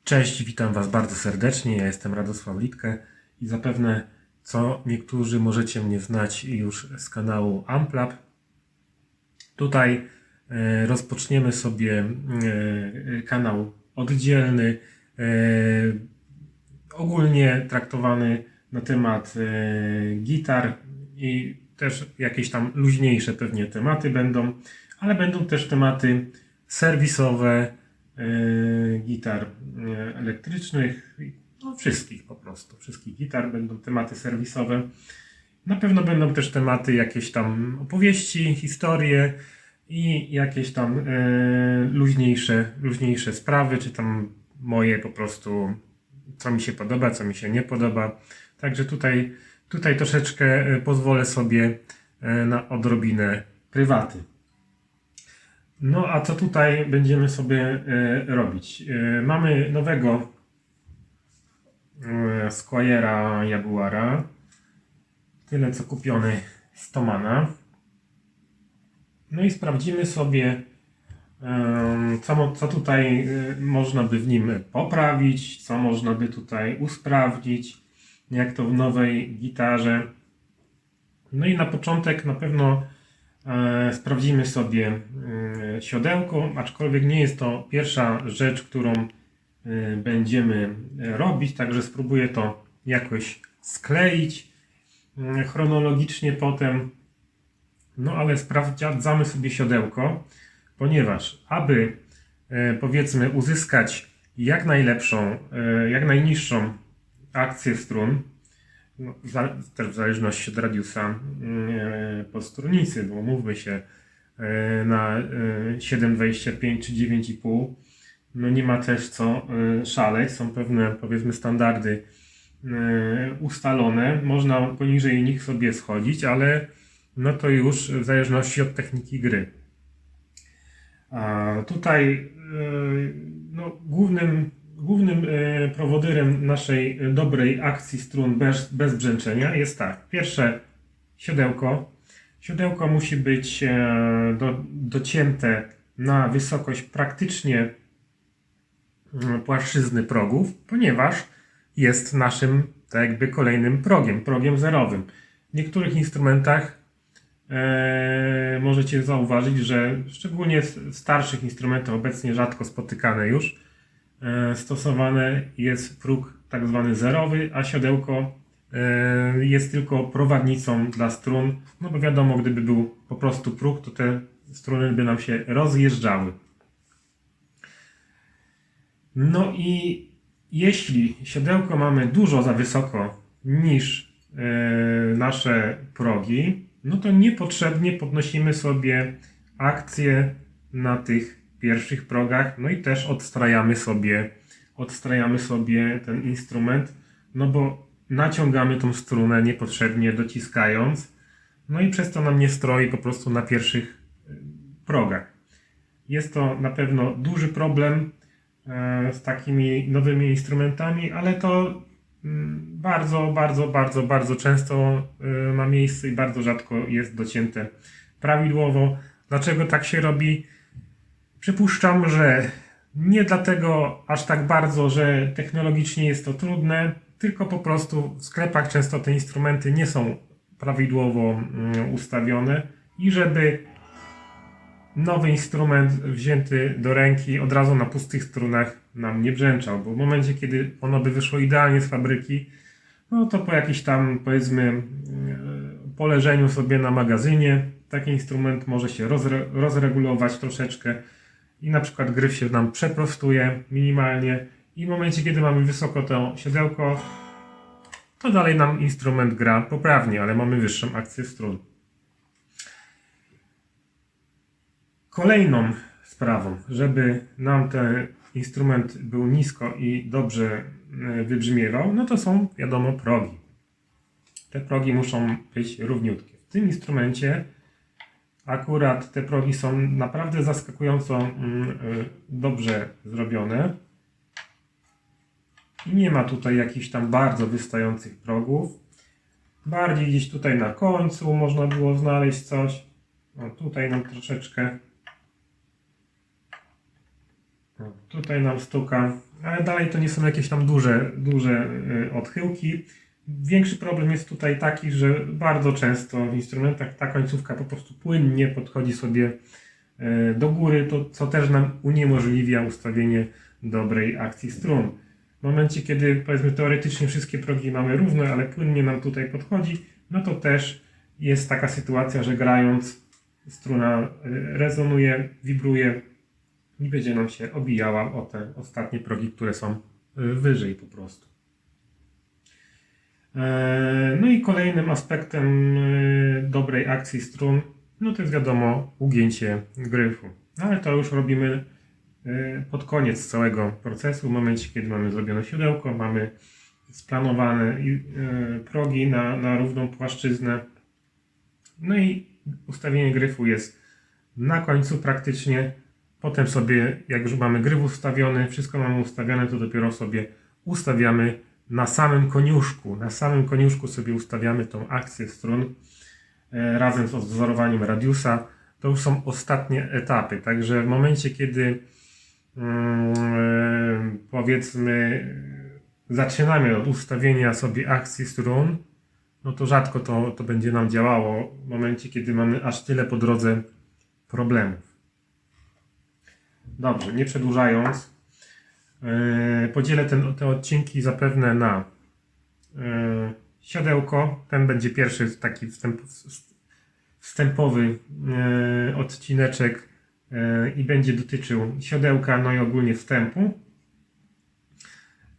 Cześć, witam Was bardzo serdecznie. Ja jestem Radosław Litke i zapewne co niektórzy możecie mnie znać już z kanału Amplab. Tutaj rozpoczniemy sobie kanał oddzielny, ogólnie traktowany na temat gitar i też jakieś tam luźniejsze pewnie tematy będą, ale będą też tematy serwisowe gitar elektrycznych, no wszystkich po prostu, wszystkich gitar będą tematy serwisowe. Na pewno będą też tematy jakieś tam opowieści, historie i jakieś tam luźniejsze sprawy, czy tam moje po prostu, co mi się podoba, co mi się nie podoba. Także tutaj troszeczkę pozwolę sobie na odrobinę prywaty. No a co tutaj będziemy sobie robić? Mamy nowego Squiera Jaguara. Tyle co kupiony z Thomana. No i sprawdzimy sobie, co tutaj można by w nim poprawić, co można by tutaj usprawnić, jak to w nowej gitarze. No i na początek na pewno sprawdzimy sobie siodełko, aczkolwiek nie jest to pierwsza rzecz, którą będziemy robić, także spróbuję to jakoś skleić chronologicznie potem. No ale sprawdzamy sobie siodełko, ponieważ aby powiedzmy uzyskać jak najlepszą, jak najniższą akcję strun, no, też w zależności od radiusa podstrunicy, bo mówmy się na 7,25 czy 9,5, no nie ma też co szaleć, są pewne powiedzmy standardy ustalone, można poniżej nich sobie schodzić, ale no to już w zależności od techniki gry. A tutaj no, głównym prowodyrem naszej dobrej akcji strun bez brzęczenia jest tak. Pierwsze siodełko. Siodełko musi być docięte na wysokość praktycznie płaszczyzny progów, ponieważ jest naszym tak jakby kolejnym progiem zerowym. W niektórych instrumentach możecie zauważyć, że szczególnie w starszych instrumentach obecnie rzadko spotykane już stosowany jest próg tak zwany zerowy, a siodełko jest tylko prowadnicą dla strun, no bo wiadomo, gdyby był po prostu próg, to te struny by nam się rozjeżdżały. No i jeśli siodełko mamy dużo za wysoko niż nasze progi, no to niepotrzebnie podnosimy sobie akcję na tych pierwszych progach, no i też odstrajamy sobie ten instrument, no bo naciągamy tą strunę niepotrzebnie dociskając, no i przez to nam nie stroi po prostu na pierwszych progach. Jest to na pewno duży problem z takimi nowymi instrumentami, ale to bardzo często ma miejsce i bardzo rzadko jest docięte prawidłowo. Dlaczego tak się robi? Przypuszczam, że nie dlatego aż tak bardzo, że technologicznie jest to trudne, tylko po prostu w sklepach często te instrumenty nie są prawidłowo ustawione i żeby nowy instrument wzięty do ręki od razu na pustych strunach nam nie brzęczał, bo w momencie, kiedy ono by wyszło idealnie z fabryki, no to po jakiś tam, powiedzmy, poleżeniu sobie na magazynie, taki instrument może się rozregulować troszeczkę i na przykład gryf się nam przeprostuje minimalnie i w momencie, kiedy mamy wysoko to siodełko, to dalej nam instrument gra poprawnie, ale mamy wyższą akcję strun. Kolejną sprawą, żeby nam ten instrument był nisko i dobrze wybrzmiewał, no to są wiadomo progi. Te progi muszą być równiutkie. W tym instrumencie akurat te progi są naprawdę zaskakująco dobrze zrobione. I nie ma tutaj jakichś tam bardzo wystających progów. Bardziej gdzieś tutaj na końcu można było znaleźć coś. No tutaj nam troszeczkę O, tutaj nam stuka, ale dalej to nie są jakieś tam duże odchyłki. Większy problem jest tutaj taki, że bardzo często w instrumentach ta końcówka po prostu płynnie podchodzi sobie do góry, to co też nam uniemożliwia ustawienie dobrej akcji strun. W momencie, kiedy powiedzmy teoretycznie wszystkie progi mamy równe, ale płynnie nam tutaj podchodzi, no to też jest taka sytuacja, że grając struna rezonuje, wibruje i będzie nam się obijała o te ostatnie progi, które są wyżej po prostu. No i kolejnym aspektem dobrej akcji strun, no to jest wiadomo ugięcie gryfu. No ale to już robimy pod koniec całego procesu, w momencie kiedy mamy zrobione siodełko, mamy splanowane progi na równą płaszczyznę. No i ustawienie gryfu jest na końcu praktycznie. Potem sobie, jak już mamy gryf ustawiony, wszystko mamy ustawione, to dopiero sobie ustawiamy na samym koniuszku. Na samym koniuszku sobie ustawiamy tą akcję strun razem z odwzorowaniem radiusa. To już są ostatnie etapy. Także w momencie, kiedy powiedzmy zaczynamy od ustawienia sobie akcji strun, no to rzadko to będzie nam działało w momencie, kiedy mamy aż tyle po drodze problemów. Dobrze, nie przedłużając, podzielę te odcinki zapewne na siodełko. Ten będzie pierwszy taki wstępowy odcineczek i będzie dotyczył siodełka, no i ogólnie wstępu.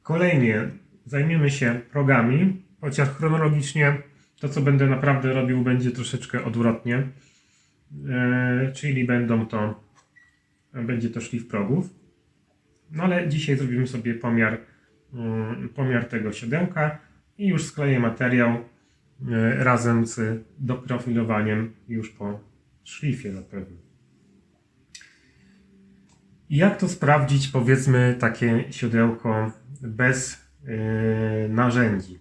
Kolejnie zajmiemy się progami, chociaż chronologicznie to, co będę naprawdę robił, będzie troszeczkę odwrotnie, czyli będzie to szlif progów. No ale dzisiaj zrobimy sobie pomiar tego siodełka i już skleję materiał razem z doprofilowaniem już po szlifie zapewne. I jak to sprawdzić, powiedzmy, takie siodełko bez narzędzi?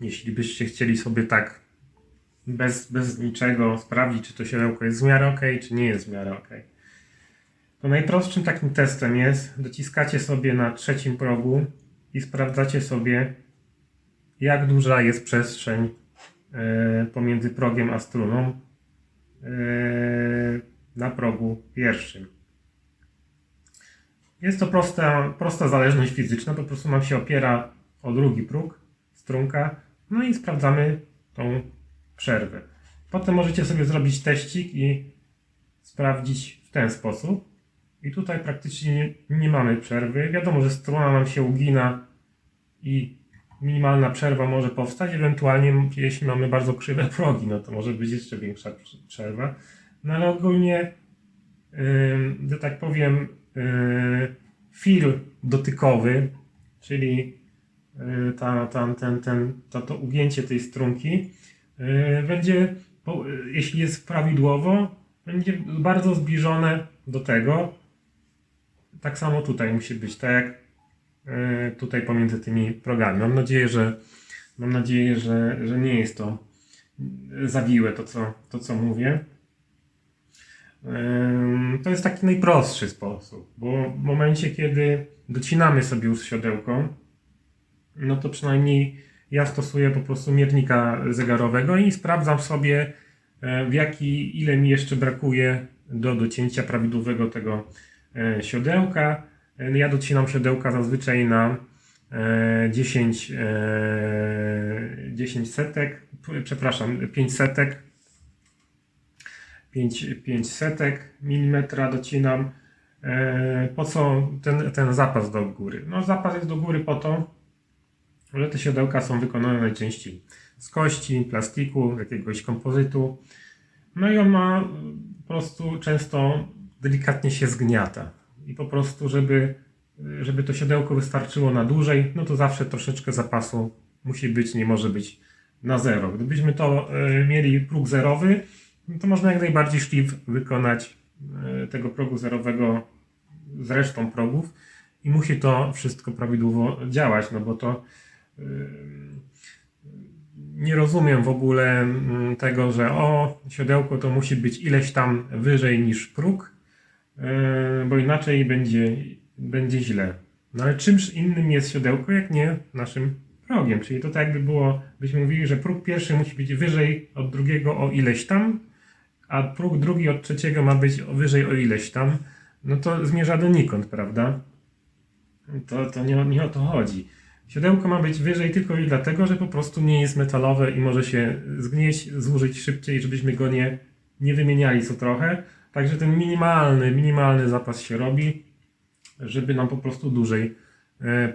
Jeśli byście chcieli sobie tak bez niczego sprawdzić, czy to siodełko jest w miarę ok, czy nie jest w miarę ok. To najprostszym takim testem jest, dociskacie sobie na trzecim progu i sprawdzacie sobie, jak duża jest przestrzeń pomiędzy progiem a struną na progu pierwszym. Jest to prosta zależność fizyczna, po prostu nam się opiera o drugi próg, strunka, no i sprawdzamy tą przerwę. Potem możecie sobie zrobić teścik i sprawdzić w ten sposób. I tutaj praktycznie nie mamy przerwy. Wiadomo, że struna nam się ugina i minimalna przerwa może powstać. Ewentualnie, jeśli mamy bardzo krzywe progi, no to może być jeszcze większa przerwa. No ale ogólnie, że tak powiem, fil dotykowy, czyli to ugięcie tej strunki będzie, jeśli jest prawidłowo, będzie bardzo zbliżone do tego. Tak samo tutaj musi być, tak jak tutaj pomiędzy tymi progami. Mam nadzieję, że nie jest to zawiłe to co mówię. To jest taki najprostszy sposób, bo w momencie, kiedy docinamy sobie już siodełko, no to przynajmniej ja stosuję po prostu miernika zegarowego i sprawdzam sobie, ile mi jeszcze brakuje do docięcia prawidłowego tego siodełka. Ja docinam siodełka zazwyczaj na 10 setek, przepraszam, 5 setek. 5 setek milimetra docinam. Po co ten zapas do góry? No zapas jest do góry po to, że te siodełka są wykonane najczęściej z kości, plastiku, jakiegoś kompozytu. No i on ma po prostu często delikatnie się zgniata. I po prostu, żeby to siodełko wystarczyło na dłużej, no to zawsze troszeczkę zapasu musi być, nie może być na zero. Gdybyśmy to mieli próg zerowy, no to można jak najbardziej szlif wykonać tego progu zerowego z resztą progów i musi to wszystko prawidłowo działać, no bo to nie rozumiem w ogóle tego, że siodełko to musi być ileś tam wyżej niż próg, bo inaczej będzie źle. No ale czymż innym jest siodełko, jak nie naszym progiem. Czyli to tak jakby było, byśmy mówili, że próg pierwszy musi być wyżej od drugiego o ileś tam, a próg drugi od trzeciego ma być wyżej o ileś tam. No to zmierza donikąd, prawda? To nie o to chodzi. Siodełko ma być wyżej tylko i dlatego, że po prostu nie jest metalowe i może się zgnieść, zużyć szybciej, żebyśmy go nie wymieniali co trochę. Także ten minimalny zapas się robi, żeby nam po prostu dłużej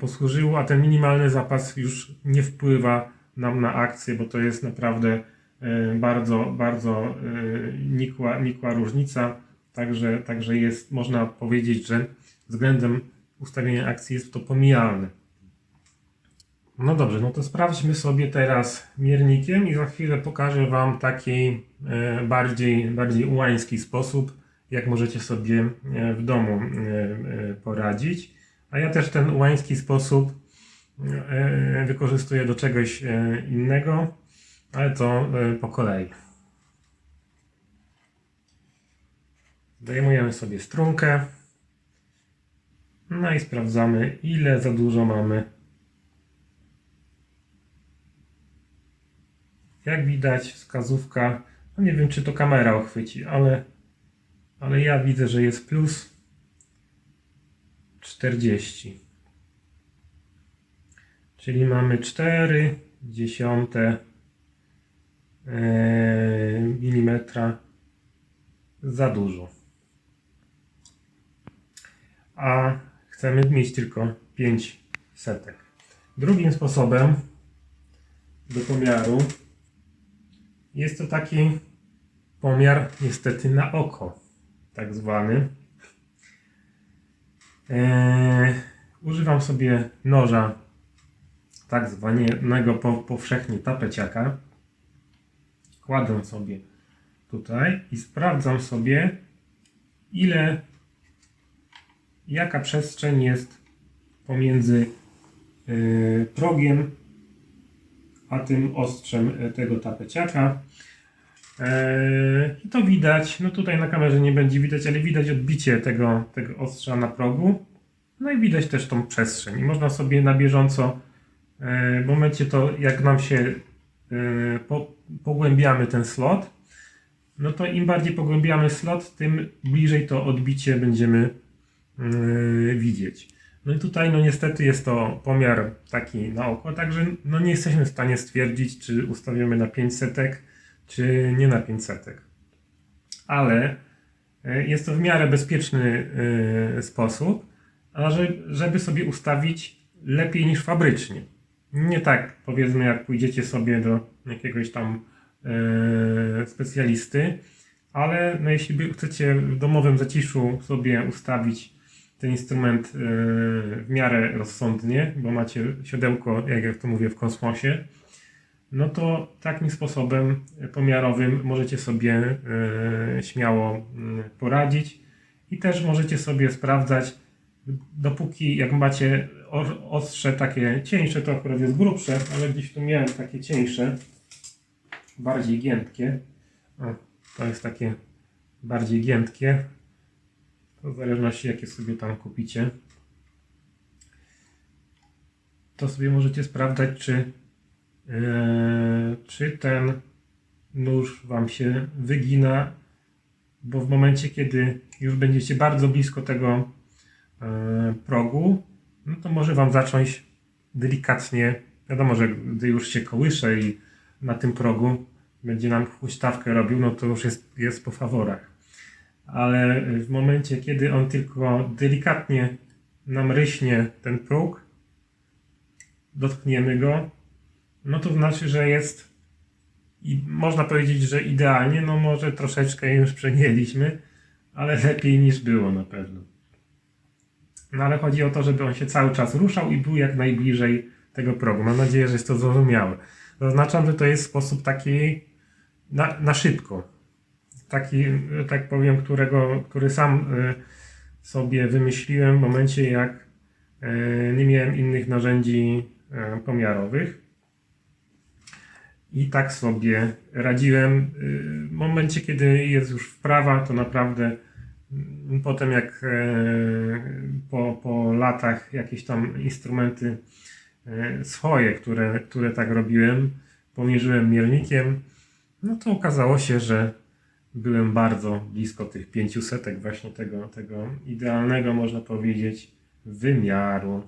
posłużyło, a ten minimalny zapas już nie wpływa nam na akcję, bo to jest naprawdę bardzo nikła różnica. Także jest, można powiedzieć, że względem ustawienia akcji jest to pomijalne. No dobrze, no to sprawdźmy sobie teraz miernikiem i za chwilę pokażę Wam taki bardziej ułański sposób, jak możecie sobie w domu poradzić. A ja też ten ułański sposób wykorzystuję do czegoś innego, ale to po kolei. Zdejmujemy sobie strunkę. No i sprawdzamy, ile za dużo mamy. Jak widać, wskazówka, no nie wiem, czy to kamera ochwyci, ale ja widzę, że jest plus 40. Czyli mamy 0,4 mm za dużo. A chcemy mieć tylko 5 setek. Drugim sposobem do pomiaru jest to taki pomiar niestety na oko, tak zwany. Używam sobie noża tak zwanego powszechnie tapeciaka. Kładę sobie tutaj i sprawdzam sobie, jaka przestrzeń jest pomiędzy progiem a tym ostrzem tego tapeciaka. I to widać, no tutaj na kamerze nie będzie widać, ale widać odbicie tego ostrza na progu. No i widać też tą przestrzeń. I można sobie na bieżąco, w momencie to jak nam się pogłębiamy ten slot, no to im bardziej pogłębiamy slot, tym bliżej to odbicie będziemy widzieć. No i tutaj no niestety jest to pomiar taki na oko, także no nie jesteśmy w stanie stwierdzić, czy ustawiamy na 5 setek, czy nie na 5 setek. Ale jest to w miarę bezpieczny sposób, żeby sobie ustawić lepiej niż fabrycznie. Nie tak, powiedzmy, jak pójdziecie sobie do jakiegoś tam specjalisty, ale no jeśli chcecie w domowym zaciszu sobie ustawić ten instrument w miarę rozsądnie, bo macie siodełko, jak to mówię, w kosmosie, no to takim sposobem pomiarowym możecie sobie śmiało poradzić i też możecie sobie sprawdzać, dopóki jak macie ostrze takie cieńsze, to akurat jest grubsze, ale gdzieś tu miałem takie cieńsze, bardziej giętkie. O, to jest takie bardziej giętkie. To w zależności jakie sobie tam kupicie. To sobie możecie sprawdzać, czy ten nóż Wam się wygina, bo w momencie, kiedy już będziecie bardzo blisko tego progu, no to może Wam zacząć delikatnie, wiadomo, że gdy już się kołysze i na tym progu będzie nam huśtawkę robił, no to już jest po faworach. Ale w momencie, kiedy on tylko delikatnie nam ryśnie ten próg, dotkniemy go, no to znaczy, że jest i można powiedzieć, że idealnie, no może troszeczkę już przejęliśmy, ale lepiej niż było na pewno. No ale chodzi o to, żeby on się cały czas ruszał i był jak najbliżej tego progu. Mam nadzieję, że jest to zrozumiałe. Zaznaczam, że to jest sposób taki na szybko. Taki, tak powiem, który sam sobie wymyśliłem w momencie, jak nie miałem innych narzędzi pomiarowych. I tak sobie radziłem. W momencie, kiedy jest już wprawa, to naprawdę Potem jak po latach jakieś tam instrumenty swoje, które tak robiłem, pomierzyłem miernikiem, no to okazało się, że byłem bardzo blisko tych 500 właśnie tego idealnego, można powiedzieć, wymiaru.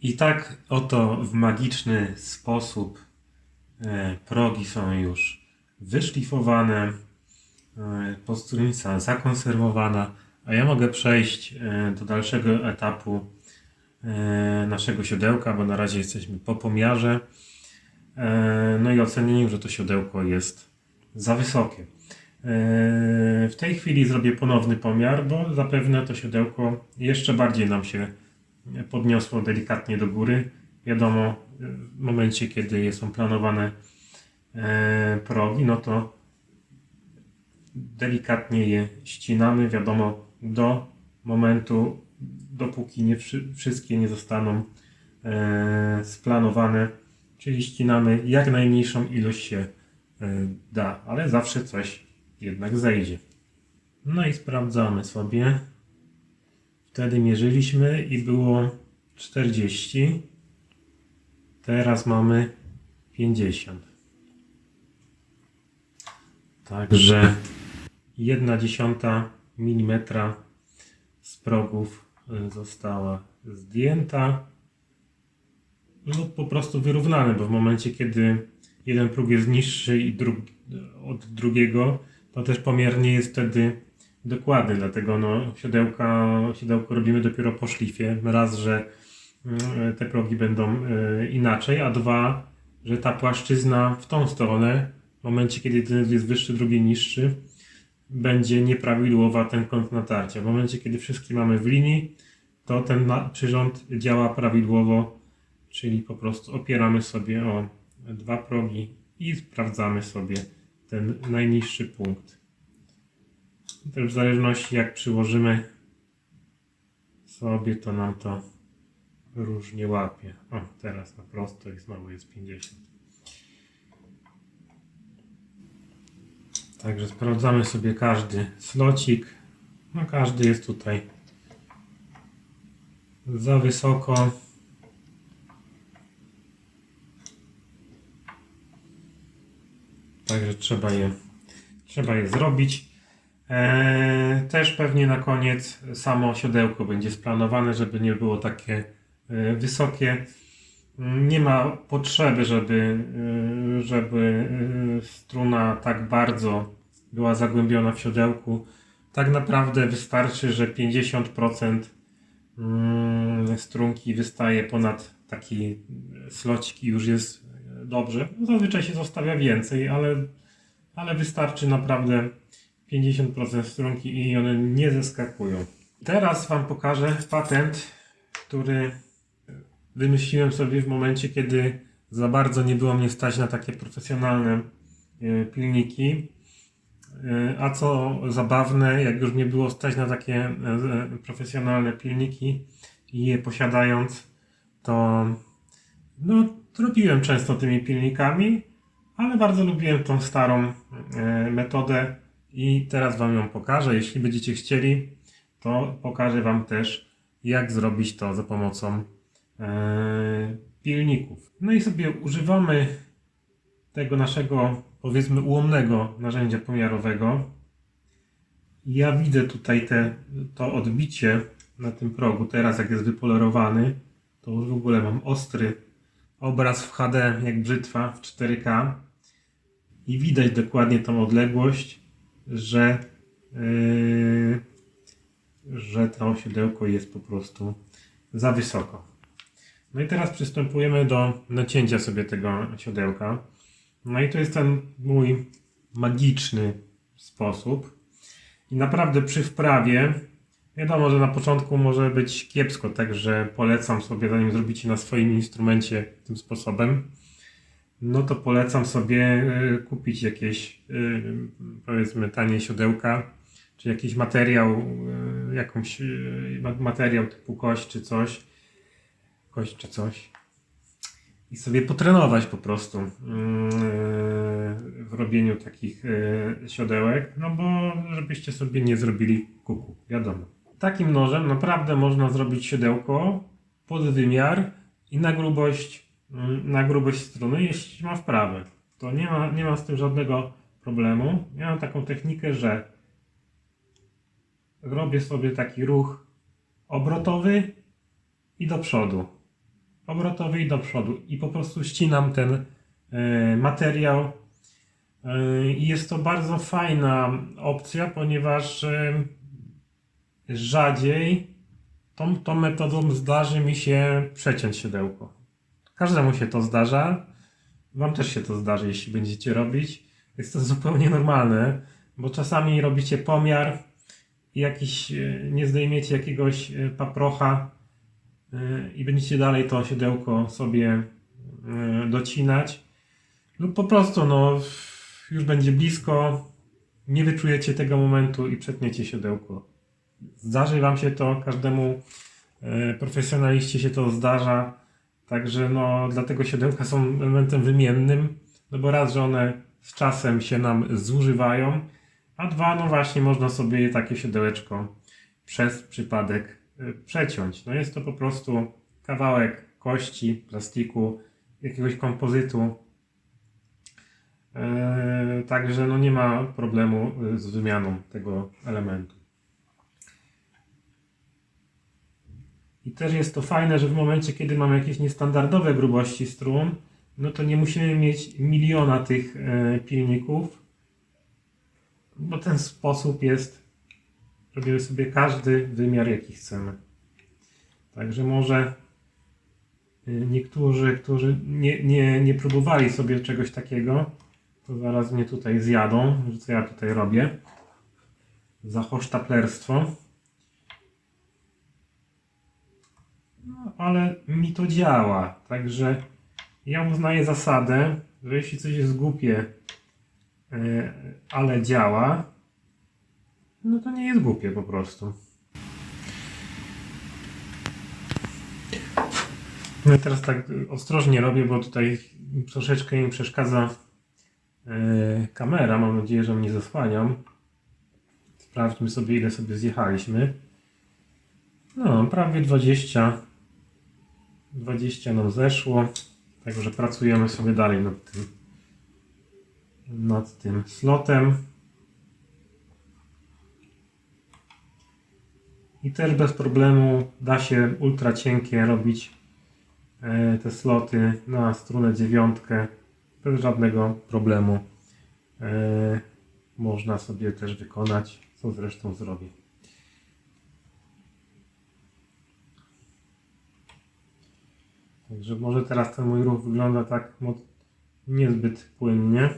I tak oto w magiczny sposób progi są już wyszlifowane, postunica zakonserwowana, a ja mogę przejść do dalszego etapu naszego siodełka, bo na razie jesteśmy po pomiarze, no i ocenieniu, że to siodełko jest za wysokie. W tej chwili zrobię ponowny pomiar, bo zapewne to siodełko jeszcze bardziej nam się podniosło delikatnie do góry. Wiadomo, w momencie kiedy są planowane progi, no to delikatnie je ścinamy, wiadomo, do momentu, dopóki nie wszystkie nie zostaną splanowane, czyli ścinamy jak najmniejszą ilość się da, ale zawsze coś jednak zejdzie. No i sprawdzamy sobie. Wtedy mierzyliśmy i było 40. Teraz mamy 50. Także 1/10 mm z progów została zdjęta lub po prostu wyrównane, bo w momencie kiedy jeden próg jest niższy od drugiego, to też pomiar nie jest wtedy dokładny, dlatego siodełko robimy dopiero po szlifie. Raz, że te progi będą inaczej, a dwa, że ta płaszczyzna w tą stronę, w momencie kiedy jeden jest wyższy, drugi niższy, będzie nieprawidłowa ten kąt natarcia. W momencie kiedy wszystkie mamy w linii, to ten przyrząd działa prawidłowo, czyli po prostu opieramy sobie o dwa progi i sprawdzamy sobie ten najniższy punkt. Też w zależności jak przyłożymy sobie, to nam to różnie łapie. O, teraz na prosto i znowu jest 50. Także sprawdzamy sobie każdy slocik. No każdy jest tutaj za wysoko. Także trzeba je zrobić. Też pewnie na koniec samo siodełko będzie splanowane, żeby nie było takie wysokie. Nie ma potrzeby, żeby struna tak bardzo była zagłębiona w siodełku. Tak naprawdę wystarczy, że 50% strunki wystaje ponad taki slocik i już jest dobrze. Zazwyczaj się zostawia więcej, ale wystarczy naprawdę 50% strunki i one nie zeskakują. Teraz Wam pokażę patent, który wymyśliłem sobie w momencie, kiedy za bardzo nie było mnie stać na takie profesjonalne pilniki. A co zabawne, jak już nie było stać na takie profesjonalne pilniki i je posiadając, to robiłem często tymi pilnikami, ale bardzo lubiłem tą starą metodę i teraz Wam ją pokażę. Jeśli będziecie chcieli, to pokażę Wam też, jak zrobić to za pomocą pilników. No i sobie używamy tego naszego, powiedzmy, ułomnego narzędzia pomiarowego. Ja widzę tutaj to odbicie na tym progu. Teraz jak jest wypolerowany, to już w ogóle mam ostry obraz w HD, jak brzytwa w 4K. i widać dokładnie tą odległość, że to siodełko jest po prostu za wysoko. No i teraz przystępujemy do nacięcia sobie tego siodełka. No i to jest ten mój magiczny sposób. I naprawdę przy wprawie, wiadomo, że na początku może być kiepsko, także polecam sobie, zanim zrobicie na swoim instrumencie tym sposobem, no to polecam sobie kupić jakieś, powiedzmy, tanie siodełka, czy jakiś materiał, materiał typu kość czy coś i sobie potrenować po prostu w robieniu takich siodełek, no bo żebyście sobie nie zrobili kuku, wiadomo. Takim nożem naprawdę można zrobić siodełko pod wymiar i na grubość struny, jeśli ma wprawę. To nie ma z tym żadnego problemu. Ja mam taką technikę, że robię sobie taki ruch obrotowy i do przodu. Obrotowy i do przodu. I po prostu ścinam ten materiał. I jest to bardzo fajna opcja, ponieważ rzadziej tą metodą zdarzy mi się przeciąć siodełko. Każdemu się to zdarza. Wam też się to zdarzy, jeśli będziecie robić. Jest to zupełnie normalne, bo czasami robicie pomiar i nie zdejmiecie jakiegoś paprocha i będziecie dalej to siodełko sobie docinać. Lub po prostu już będzie blisko, nie wyczujecie tego momentu i przetniecie siodełko. Zdarzy wam się to, każdemu profesjonaliście się to zdarza. Także dlatego siodełka są elementem wymiennym, no bo raz, że one z czasem się nam zużywają, a dwa, no właśnie można sobie takie siodełeczko przez przypadek przeciąć. No jest to po prostu kawałek kości, plastiku, jakiegoś kompozytu. Także nie ma problemu z wymianą tego elementu. I też jest to fajne, że w momencie, kiedy mamy jakieś niestandardowe grubości strun, no to nie musimy mieć miliona tych pilników, bo ten sposób robimy sobie każdy wymiar, jaki chcemy. Także może niektórzy, którzy nie próbowali sobie czegoś takiego, to zaraz mnie tutaj zjadą, że co ja tutaj robię za hosztaplerstwo. No, ale mi to działa, także ja uznaję zasadę, że jeśli coś jest głupie, ale działa, no to nie jest głupie po prostu. No i teraz tak ostrożnie robię, bo tutaj troszeczkę mi przeszkadza kamera. Mam nadzieję, że mnie zasłaniam. Sprawdźmy sobie, ile sobie zjechaliśmy. No, prawie 20 nam zeszło. Także pracujemy sobie dalej nad tym slotem. I też bez problemu da się ultra cienkie robić te sloty na strunę 9 bez żadnego problemu. Można sobie też wykonać, co zresztą zrobię. Także może teraz ten mój ruch wygląda tak niezbyt płynnie,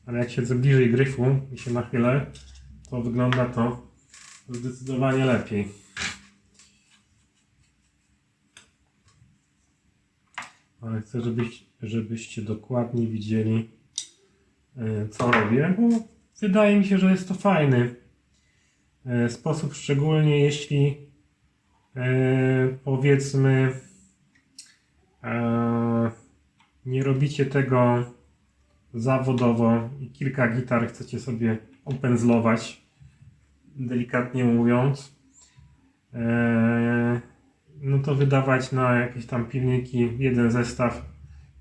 ale jak siedzę bliżej gryfu i się nachylę, to wygląda to zdecydowanie lepiej. Ale chcę, żebyście dokładnie widzieli, co robię, bo wydaje mi się, że jest to fajny sposób, szczególnie jeśli powiedzmy nie robicie tego zawodowo i kilka gitar chcecie sobie upędzlować, delikatnie mówiąc, no to wydawać na jakieś tam pilniki jeden zestaw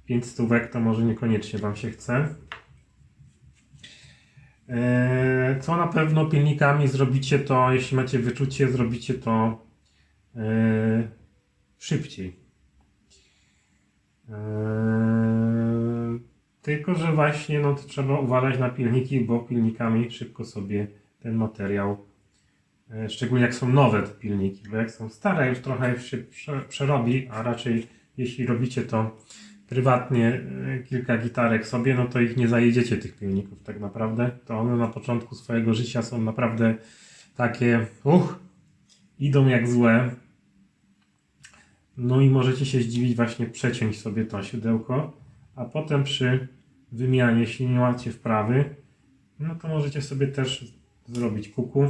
5 stówek to może niekoniecznie wam się chce. Co na pewno pilnikami zrobicie to, jeśli macie wyczucie, zrobicie to szybciej. tylko że właśnie no, to trzeba uważać na pilniki, bo pilnikami szybko sobie ten materiał, szczególnie jak są nowe te pilniki, bo jak są stare już trochę się przerobi, a raczej jeśli robicie to prywatnie, kilka gitarek sobie, no to ich nie zajedziecie tych pilników tak naprawdę. To one na początku swojego życia są naprawdę takie, idą jak złe. No i możecie się zdziwić, właśnie przeciąć sobie to siodełko, a potem przy wymianie, jeśli nie macie wprawy, no to możecie sobie też zrobić kuku.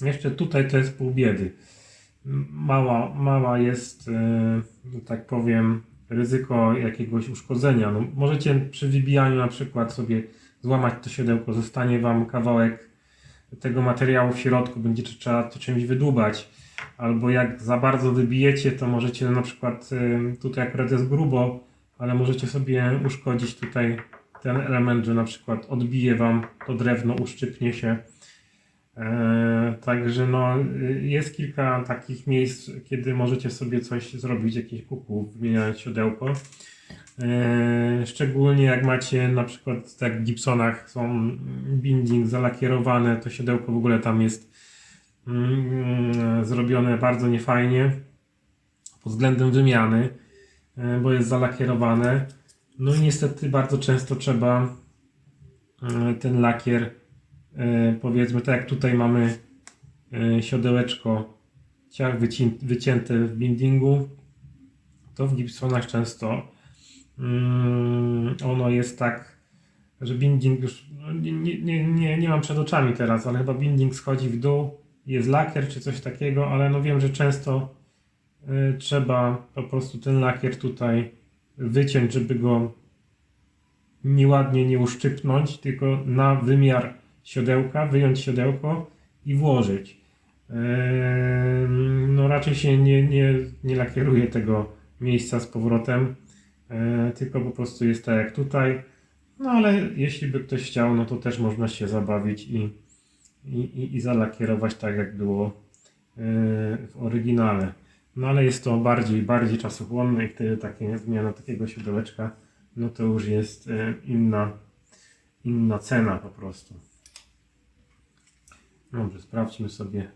Jeszcze tutaj to jest pół biedy. Mała jest, że tak powiem, ryzyko jakiegoś uszkodzenia. No, możecie przy wybijaniu na przykład sobie złamać to siodełko, zostanie Wam kawałek tego materiału w środku, będziecie trzeba to czymś wydłubać. Albo jak za bardzo wybijecie, to możecie na przykład, tutaj akurat jest grubo, ale możecie sobie uszkodzić tutaj ten element, że na przykład odbije Wam to drewno, uszczypnie się. Także no, jest kilka takich miejsc, kiedy możecie sobie coś zrobić, jakieś kuku, wymieniając siodełko. Szczególnie jak macie na przykład tak w Gibsonach są binding zalakierowane, to siodełko w ogóle tam jest zrobione bardzo niefajnie pod względem wymiany, bo jest zalakierowane. No i niestety bardzo często trzeba ten lakier, powiedzmy tak jak tutaj mamy siodełeczko ciach wycięte w bindingu, to w Gibsonach często ono jest tak, że binding już nie mam przed oczami teraz, ale chyba binding schodzi w dół, jest lakier czy coś takiego, ale no wiem, że często trzeba po prostu ten lakier tutaj wyciąć, żeby go nieładnie nie uszczypnąć, tylko na wymiar siodełka, wyjąć siodełko i włożyć. No raczej się nie lakieruje tego miejsca z powrotem, tylko po prostu jest tak jak tutaj. No ale jeśli by ktoś chciał, no to też można się zabawić i zalakierować tak jak było w oryginale. No ale jest to bardziej czasochłonne i wtedy zmiana takiego siodełeczka, no to już jest inna cena po prostu. Dobrze, sprawdźmy sobie,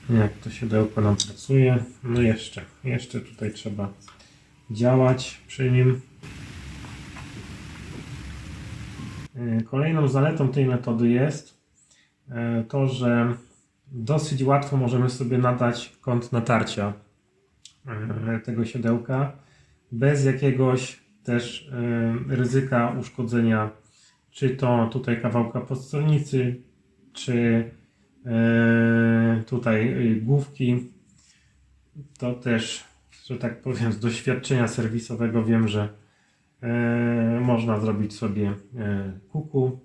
jak to siodełko nam pracuje. No jeszcze tutaj trzeba działać przy nim. Kolejną zaletą tej metody jest to, że dosyć łatwo możemy sobie nadać kąt natarcia tego siodełka bez jakiegoś też ryzyka uszkodzenia, czy to tutaj kawałka podstolnicy, czy tutaj główki. To też, że tak powiem, z doświadczenia serwisowego wiem, że można zrobić sobie kuku.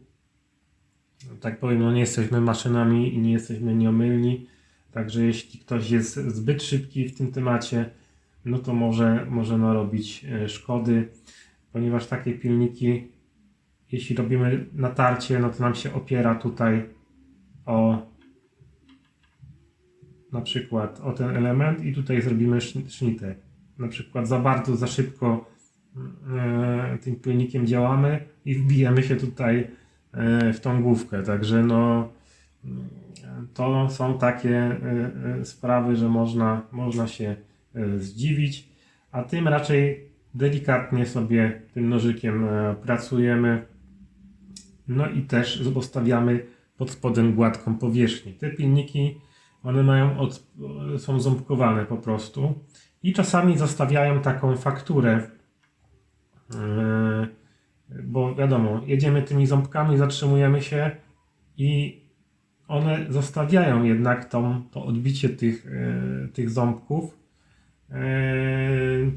Tak powiem, no nie jesteśmy maszynami i nie jesteśmy nieomylni, także jeśli ktoś jest zbyt szybki w tym temacie, no to może narobić szkody, ponieważ takie pilniki, jeśli robimy natarcie, no to nam się opiera tutaj na przykład o ten element i tutaj zrobimy sznitę. Na przykład za bardzo, za szybko tym pilnikiem działamy i wbijamy się tutaj w tą główkę. Także no, to są takie sprawy, że można się zdziwić, a tym raczej delikatnie sobie tym nożykiem pracujemy. No i też zostawiamy pod spodem gładką powierzchnię. Te pilniki, one są ząbkowane po prostu i czasami zostawiają taką fakturę, bo wiadomo, jedziemy tymi ząbkami, zatrzymujemy się i one zostawiają jednak to odbicie tych ząbków.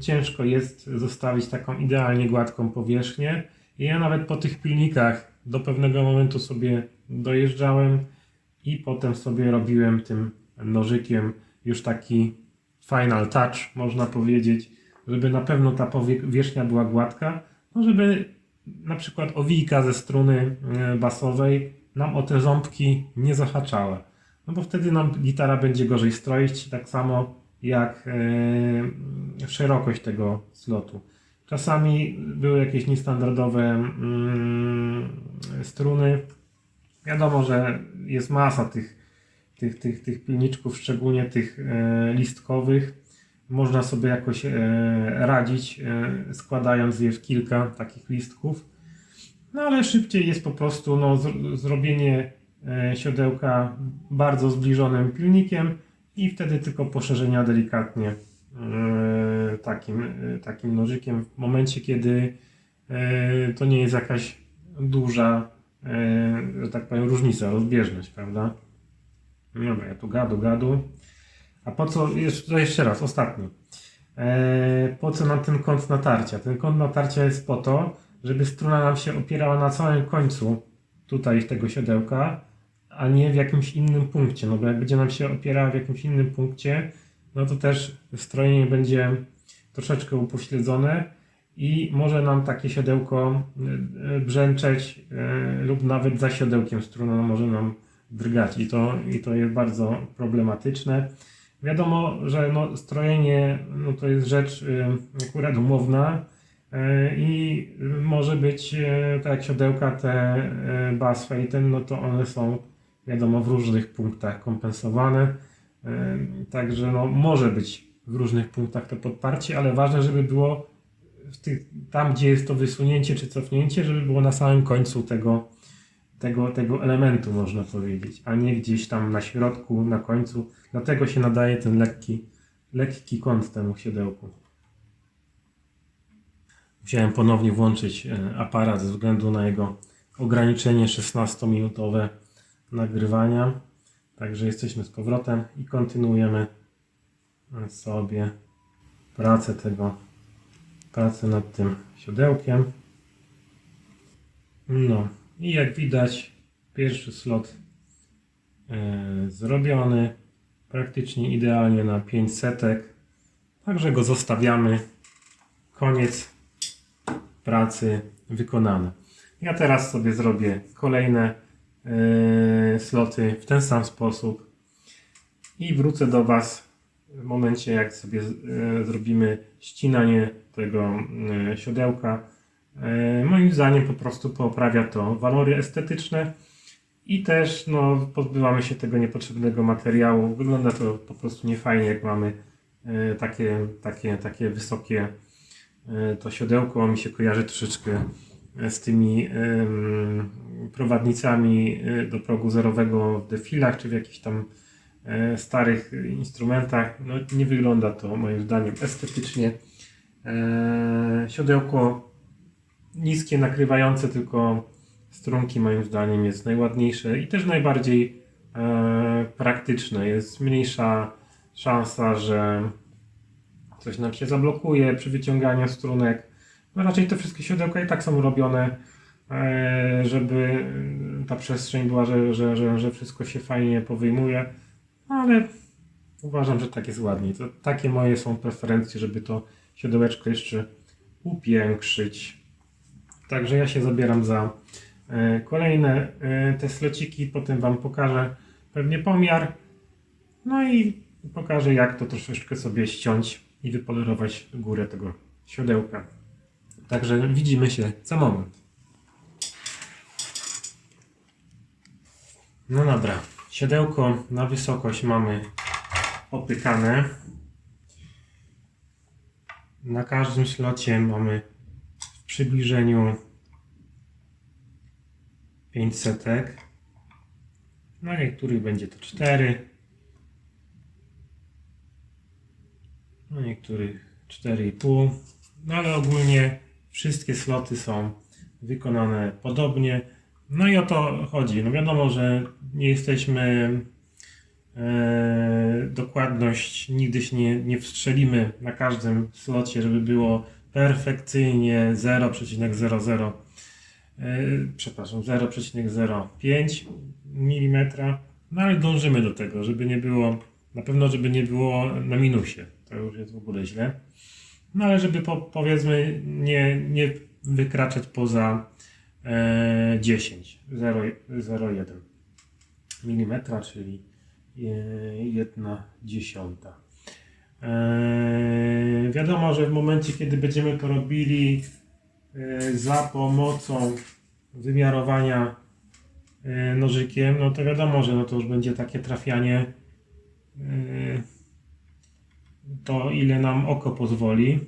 Ciężko jest zostawić taką idealnie gładką powierzchnię i ja nawet po tych pilnikach do pewnego momentu sobie dojeżdżałem i potem sobie robiłem tym nożykiem już taki final touch, można powiedzieć, żeby na pewno ta powierzchnia była gładka, no żeby na przykład owijka ze struny basowej nam o te ząbki nie zahaczała, no bo wtedy nam gitara będzie gorzej stroić, tak samo jak szerokość tego slotu. Czasami były jakieś niestandardowe struny. Wiadomo, że jest masa tych pilniczków, szczególnie tych listkowych. Można sobie jakoś radzić, składając je w kilka takich listków. No ale szybciej jest po prostu zrobienie siodełka bardzo zbliżonym pilnikiem i wtedy tylko poszerzenia delikatnie takim nożykiem w momencie, kiedy to nie jest jakaś duża, że tak powiem, różnica, rozbieżność, prawda? Dobra, ja tu gadu. A po co, jeszcze raz, ostatni. Po co nam ten kąt natarcia? Ten kąt natarcia jest po to, żeby struna nam się opierała na całym końcu tutaj tego siodełka, a nie w jakimś innym punkcie. No bo jak będzie nam się opierała w jakimś innym punkcie, no to też strojenie będzie troszeczkę upośledzone i może nam takie siodełko brzęczeć lub nawet za siodełkiem struna może nam drgać i to jest bardzo problematyczne. Wiadomo, że strojenie to jest rzecz akurat umowna i może być, tak jak siodełka te bass Feiten, no to one są wiadomo w różnych punktach kompensowane, także może być w różnych punktach to podparcie, ale ważne, żeby było tam, gdzie jest to wysunięcie czy cofnięcie, żeby było na samym końcu tego elementu, można powiedzieć, a nie gdzieś tam na środku, na końcu. Dlatego się nadaje ten lekki kąt temu siodełku. Musiałem ponownie włączyć aparat ze względu na jego ograniczenie 16-minutowe nagrywania. Także jesteśmy z powrotem i kontynuujemy sobie pracę nad tym siodełkiem. No i jak widać, pierwszy slot zrobiony, praktycznie idealnie na 5 setek, także go zostawiamy. Koniec pracy wykonany. Ja teraz sobie zrobię kolejne sloty w ten sam sposób i wrócę do Was w momencie, jak sobie zrobimy ścinanie tego siodełka. Moim zdaniem po prostu poprawia to walory estetyczne i też pozbywamy się tego niepotrzebnego materiału. Wygląda to po prostu niefajnie, jak mamy takie wysokie to siodełko. Mi się kojarzy troszeczkę z tymi prowadnicami do progu zerowego w defilach czy w jakichś tam starych instrumentach. Nie wygląda to moim zdaniem estetycznie. Siodełko niskie, nakrywające tylko strunki moim zdaniem jest najładniejsze i też najbardziej praktyczne. Jest mniejsza szansa, że coś nam się zablokuje przy wyciąganiu strunek. Raczej te wszystkie siodełka i tak są robione, żeby ta przestrzeń była, że wszystko się fajnie powyjmuje, ale uważam, że tak jest ładniej. To takie moje są preferencje, żeby to siodełeczko jeszcze upiększyć. Także ja się zabieram za kolejne te slociki, potem Wam pokażę pewnie pomiar, i pokażę, jak to troszeczkę sobie ściąć i wypolerować górę tego siodełka. Także widzimy się za moment. No dobra, siodełko na wysokość mamy opykane. Na każdym slocie mamy w przybliżeniu 5 setek. Na niektórych będzie to 4. Na niektórych 4,5. Ale ogólnie wszystkie sloty są wykonane podobnie. I o to chodzi. Wiadomo, że nie jesteśmy dokładność, nigdy się nie wstrzelimy na każdym slocie, żeby było perfekcyjnie 0,00 przepraszam, 0,05 mm, ale dążymy do tego, żeby nie było, na pewno żeby nie było na minusie, to już jest w ogóle źle, ale żeby powiedzmy nie wykraczać poza 10, 0,01 mm, czyli 1/10. Wiadomo, że w momencie, kiedy będziemy to robili za pomocą wymiarowania nożykiem, no to wiadomo, że no to już będzie takie trafianie to ile nam oko pozwoli.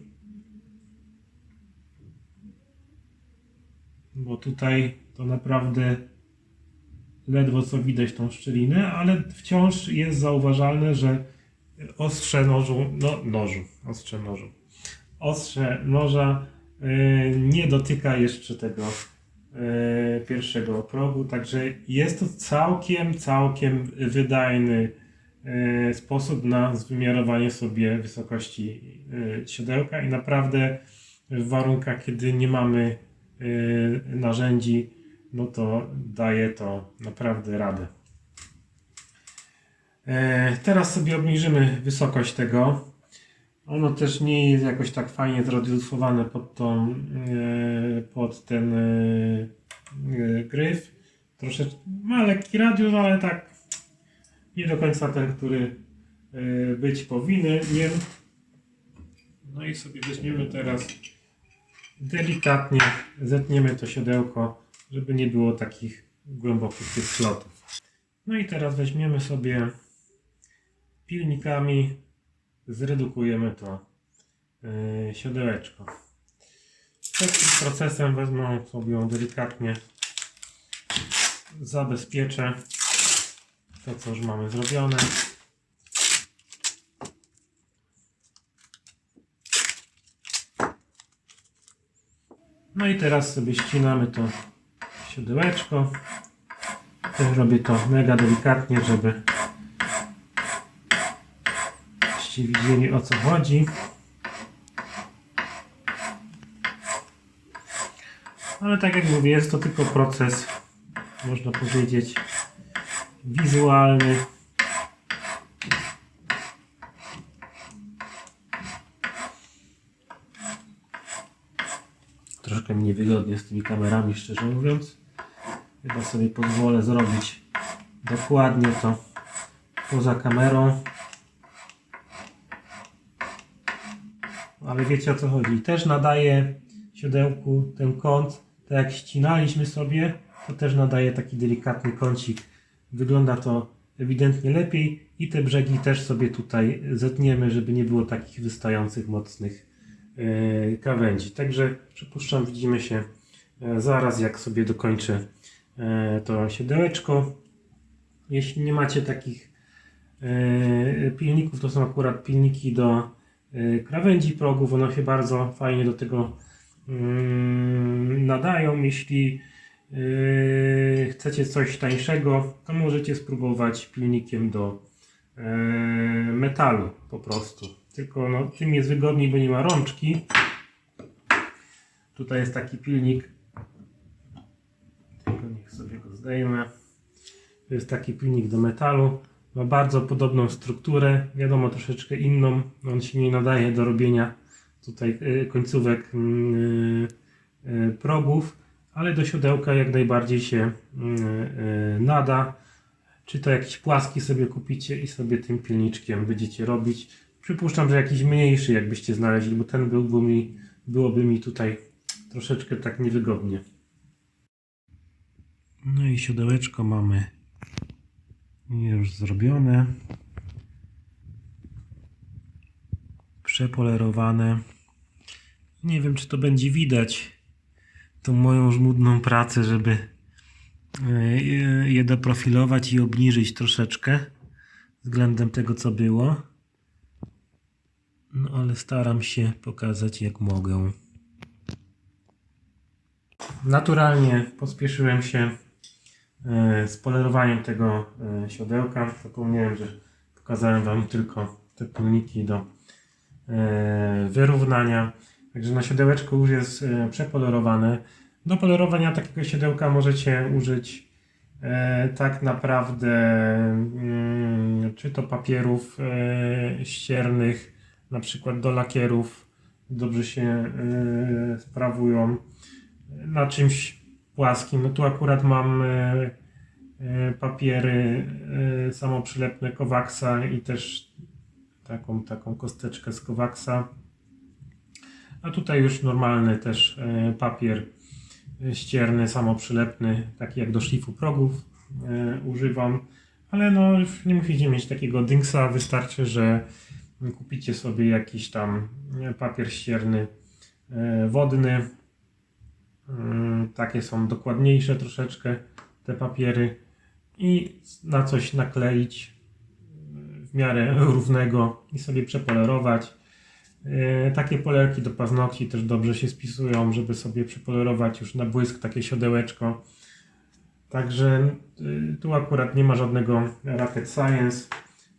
Bo tutaj to naprawdę ledwo co widać tą szczelinę, ale wciąż jest zauważalne, że ostrze noża nie dotyka jeszcze tego pierwszego progu, także jest to całkiem wydajny sposób na wymiarowanie sobie wysokości siodełka i naprawdę w warunkach, kiedy nie mamy narzędzi, no to daje to naprawdę radę. Teraz sobie obniżymy wysokość tego. Ono też nie jest jakoś tak fajnie zredukowane pod ten gryf. Troszeczkę ma lekki radius, ale tak nie do końca ten, który być powinien. No i sobie weźmiemy teraz delikatnie, zetniemy to siodełko, żeby nie było takich głębokich tych slotów. No i teraz weźmiemy sobie pilnikami, zredukujemy to siodełeczko. Takim procesem wezmę sobie ją delikatnie, zabezpieczę to, co już mamy zrobione. No i teraz sobie ścinamy to siodełeczko. Też robię to mega delikatnie, żebyście widzieli, o co chodzi. Ale tak jak mówię, jest to tylko proces, można powiedzieć, wizualny. Troszkę mi niewygodnie z tymi kamerami, szczerze mówiąc. Chyba sobie pozwolę zrobić dokładnie to poza kamerą. Ale wiecie, o co chodzi. Też nadaje siodełku ten kąt, tak jak ścinaliśmy sobie, to też nadaje taki delikatny kącik. Wygląda to ewidentnie lepiej i te brzegi też sobie tutaj zetniemy, żeby nie było takich wystających, mocnych krawędzi. Także przypuszczam, widzimy się zaraz, jak sobie dokończę to siodełeczko. Jeśli nie macie takich pilników, to są akurat pilniki do krawędzi progów, one się bardzo fajnie do tego nadają. Jeśli chcecie coś tańszego, to możecie spróbować pilnikiem do metalu po prostu. Tylko no, tym jest wygodniej, bo nie ma rączki. Tutaj jest taki pilnik. Tylko niech sobie go zdejmę. To jest taki pilnik do metalu. Ma bardzo podobną strukturę. Wiadomo, troszeczkę inną. On się nie nadaje do robienia tutaj końcówek progów, ale do siodełka jak najbardziej się nada. Czy to jakiś płaski sobie kupicie i sobie tym pilniczkiem będziecie robić. Przypuszczam, że jakiś mniejszy jakbyście znaleźli, bo ten byłoby mi tutaj troszeczkę tak niewygodnie. No i siodełeczko mamy już zrobione. Przepolerowane. Nie wiem, czy to będzie widać, tą moją żmudną pracę, żeby je doprofilować i obniżyć troszeczkę względem tego, co było. No ale staram się pokazać, jak mogę. Naturalnie pospieszyłem się z polerowaniem tego siodełka. Zapomniałem, że pokazałem Wam tylko te pilniki do wyrównania. Także na siodełeczku już jest przepolerowane. Do polerowania takiego siodełka możecie użyć tak naprawdę czy to papierów ściernych, na przykład do lakierów, dobrze się sprawują, na czymś płaskim. No tu akurat mam papiery samoprzylepne Covaxa i też taką kosteczkę z Covaxa. A tutaj już normalny też papier ścierny, samoprzylepny, taki jak do szlifu progów używam. Ale no już nie musicie mieć takiego dynksa, wystarczy, że kupicie sobie jakiś tam papier ścierny wodny. Takie są dokładniejsze troszeczkę te papiery i na coś nakleić w miarę równego i sobie przepolerować. Takie polerki do paznokci też dobrze się spisują, żeby sobie przepolerować już na błysk takie siodełeczko. Także tu akurat nie ma żadnego rocket science,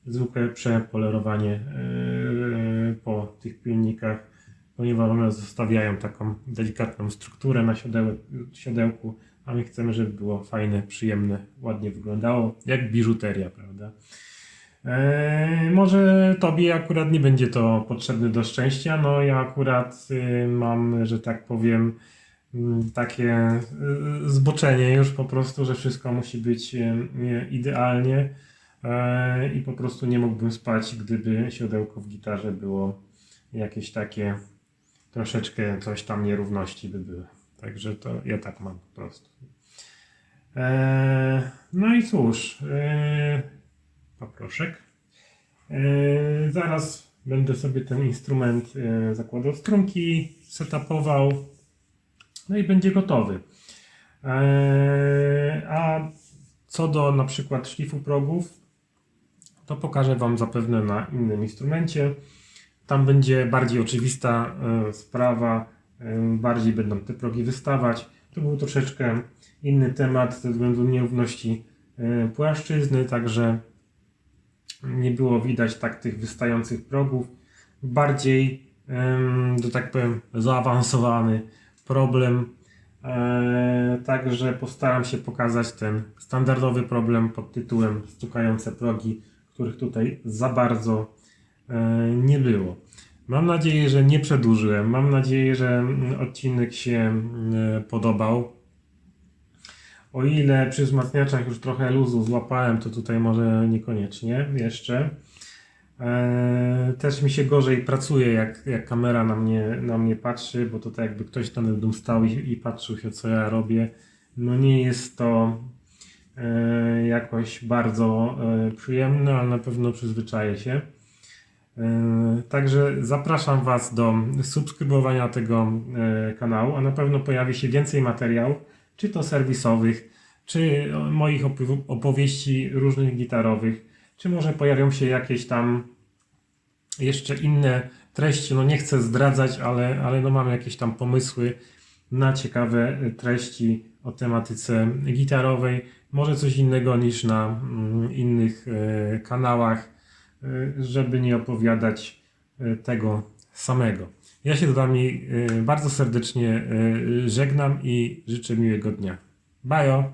zwykłe przepolerowanie po tych pilnikach, ponieważ one zostawiają taką delikatną strukturę na siodełku, a my chcemy, żeby było fajne, przyjemne, ładnie wyglądało, jak biżuteria, prawda? Może tobie akurat nie będzie to potrzebne do szczęścia, no ja akurat mam, że tak powiem, takie zboczenie już po prostu, że wszystko musi być idealnie i po prostu nie mógłbym spać, gdyby siodełko w gitarze było jakieś takie troszeczkę coś tam nierówności by były. Także to ja tak mam po prostu. No i cóż, paproszek. Zaraz będę sobie ten instrument zakładał strunki, setupował, no i będzie gotowy. A co do na przykład szlifu progów, to pokażę Wam zapewne na innym instrumencie. Tam będzie bardziej oczywista sprawa, bardziej będą te progi wystawać. To był troszeczkę inny temat ze względu na nierówności płaszczyzny, także nie było widać tak tych wystających progów. Bardziej, że tak powiem, zaawansowany problem. Także postaram się pokazać ten standardowy problem pod tytułem stukające progi, których tutaj za bardzo nie było. Mam nadzieję, że nie przedłużyłem. Mam nadzieję, że odcinek się podobał. O ile przy wzmacniaczach już trochę luzu złapałem, to tutaj może niekoniecznie jeszcze. Też mi się gorzej pracuje, jak kamera na mnie patrzy, bo to tak jakby ktoś tam będą stał i patrzył się, co ja robię. No nie jest to jakoś bardzo przyjemne, ale na pewno przyzwyczaję się. Także zapraszam Was do subskrybowania tego kanału, a na pewno pojawi się więcej materiałów, czy to serwisowych, czy moich opowieści różnych gitarowych, czy może pojawią się jakieś tam jeszcze inne treści. No nie chcę zdradzać, ale no mam jakieś tam pomysły na ciekawe treści o tematyce gitarowej. Może coś innego niż na innych kanałach, żeby nie opowiadać tego samego. Ja się z Wami bardzo serdecznie żegnam i życzę miłego dnia. Bajo!